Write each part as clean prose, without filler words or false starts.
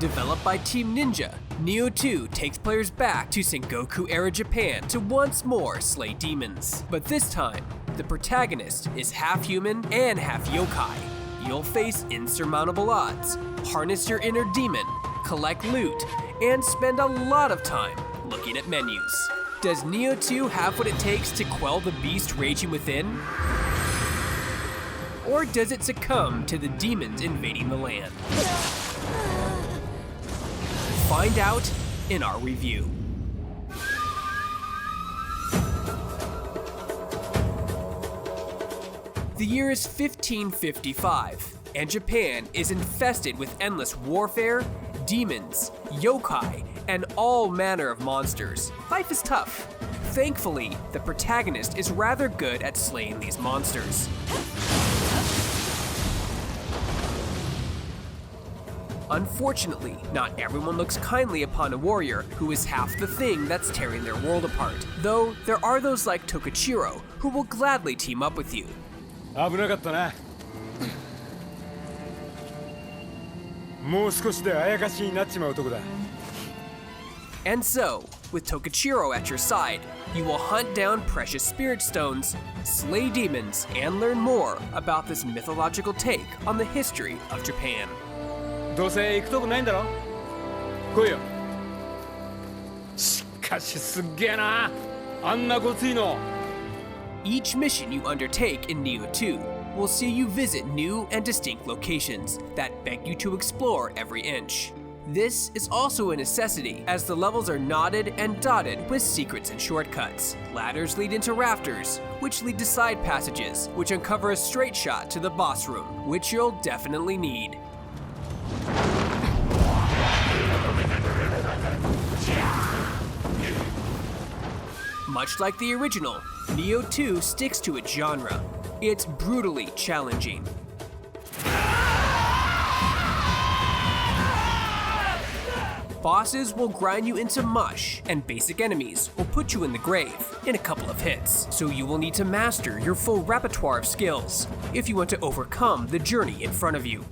Developed by Team Ninja, Nioh 2 takes players back to Sengoku-era Japan to once more slay demons. But this time, the protagonist is half human and half yokai. You'll face insurmountable odds, harness your inner demon, collect loot, and spend a lot of time looking at menus. Does Nioh 2 have what it takes to quell the beast raging within? Or does it succumb to the demons invading the land? Find out in our review. The year is 1555, and Japan is infested with endless warfare, demons, yokai, and all manner of monsters. Life is tough. Thankfully, the protagonist is rather good at slaying these monsters. Unfortunately, not everyone looks kindly upon a warrior who is half the thing that's tearing their world apart. Though, there are those like Tokichiro who will gladly team up with you. 危なかったな。もう少しであやかしになっちまうとこだ。And so, with Tokichiro at your side, you will hunt down precious spirit stones, slay demons, and learn more about this mythological take on the history of Japan. どうせ行くとこないんだろ。来いよ。しかしすっげえな。あんなごついの。Each mission you undertake in Nioh 2 will see you visit new and distinct locations that beg you to explore every inch. This is also a necessity, as the levels are knotted and dotted with secrets and shortcuts. Ladders lead into rafters, which lead to side passages, which uncover a straight shot to the boss room, which you'll definitely need. Much like the original, Nioh 2 sticks to its genre. It's brutally challenging. Bosses will grind you into mush, and basic enemies will put you in the grave in a couple of hits, so you will need to master your full repertoire of skills if you want to overcome the journey in front of you.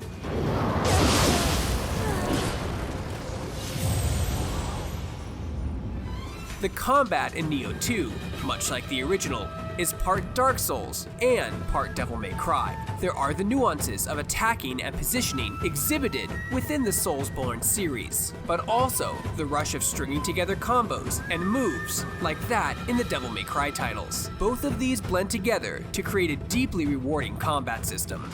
The combat in Nioh 2, much like the original, is part Dark Souls and part Devil May Cry. There are the nuances of attacking and positioning exhibited within the Soulsborne series, but also the rush of stringing together combos and moves like that in the Devil May Cry titles. Both of these blend together to create a deeply rewarding combat system.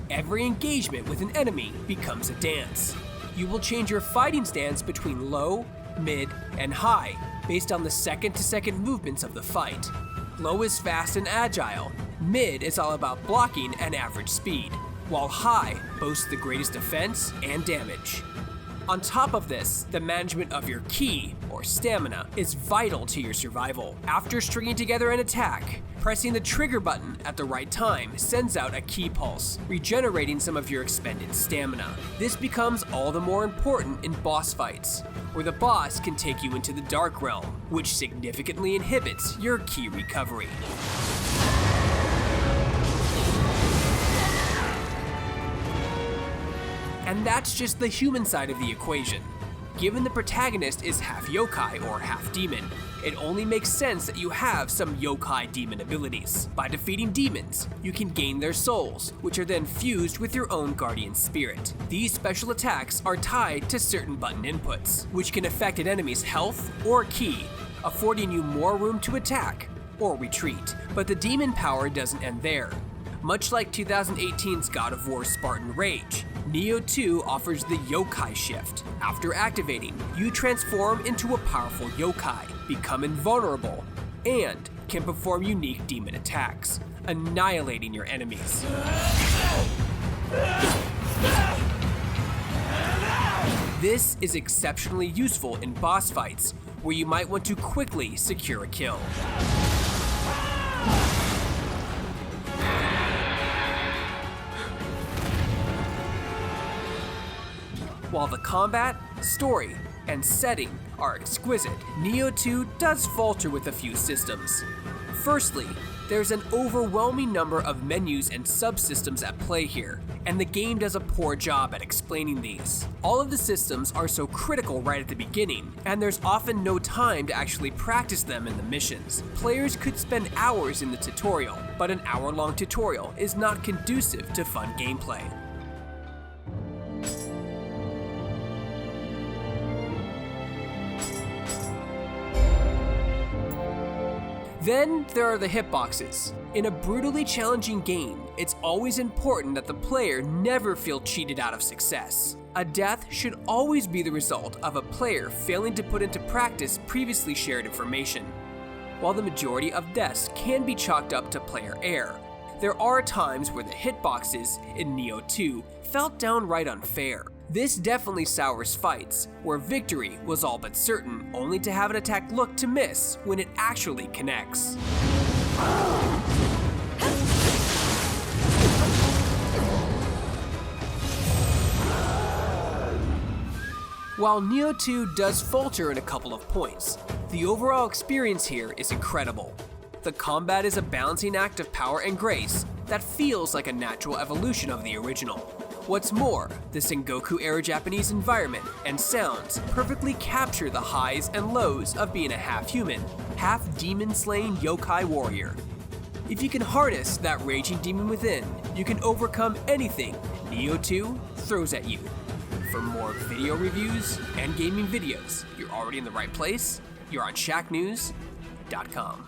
Every engagement with an enemy becomes a dance. You will change your fighting stance between low, mid, and high based on the second-to-second movements of the fight. Low is fast and agile, mid is all about blocking and average speed, while high boasts the greatest defense and damage. On top of this, the management of your ki, or stamina, is vital to your survival. After stringing together an attack, pressing the trigger button at the right time sends out a ki pulse, regenerating some of your expended stamina. This becomes all the more important in boss fights, where the boss can take you into the Dark Realm, which significantly inhibits your ki recovery. And that's just the human side of the equation. Given the protagonist is half yokai or half demon, it only makes sense that you have some yokai demon abilities. By defeating demons, you can gain their souls, which are then fused with your own guardian spirit. These special attacks are tied to certain button inputs, which can affect an enemy's health or ki, affording you more room to attack or retreat. But the demon power doesn't end there. Much like 2018's God of War Spartan Rage, Nioh 2 offers the Yokai shift. After activating, you transform into a powerful yokai, become invulnerable, and can perform unique demon attacks, annihilating your enemies. This is exceptionally useful in boss fights, where you might want to quickly secure a kill. While the combat, story, and setting are exquisite, Nioh 2 does falter with a few systems. Firstly, there's an overwhelming number of menus and subsystems at play here, and the game does a poor job at explaining these. All of the systems are so critical right at the beginning, and there's often no time to actually practice them in the missions. Players could spend hours in the tutorial, but an hour-long tutorial is not conducive to fun gameplay. Then there are the hitboxes. In a brutally challenging game, it's always important that the player never feel cheated out of success. A death should always be the result of a player failing to put into practice previously shared information. While the majority of deaths can be chalked up to player error, there are times where the hitboxes in Nioh 2 felt downright unfair. This definitely sours fights, where victory was all but certain, only to have an attack look to miss when it actually connects. While Nioh 2 does falter in a couple of points, the overall experience here is incredible. The combat is a balancing act of power and grace that feels like a natural evolution of the original. What's more, the Sengoku-era Japanese environment and sounds perfectly capture the highs and lows of being a half-human, half-demon-slaying yokai warrior. If you can harness that raging demon within, you can overcome anything Nioh 2 throws at you. For more video reviews and gaming videos, you're already in the right place. You're on Shacknews.com.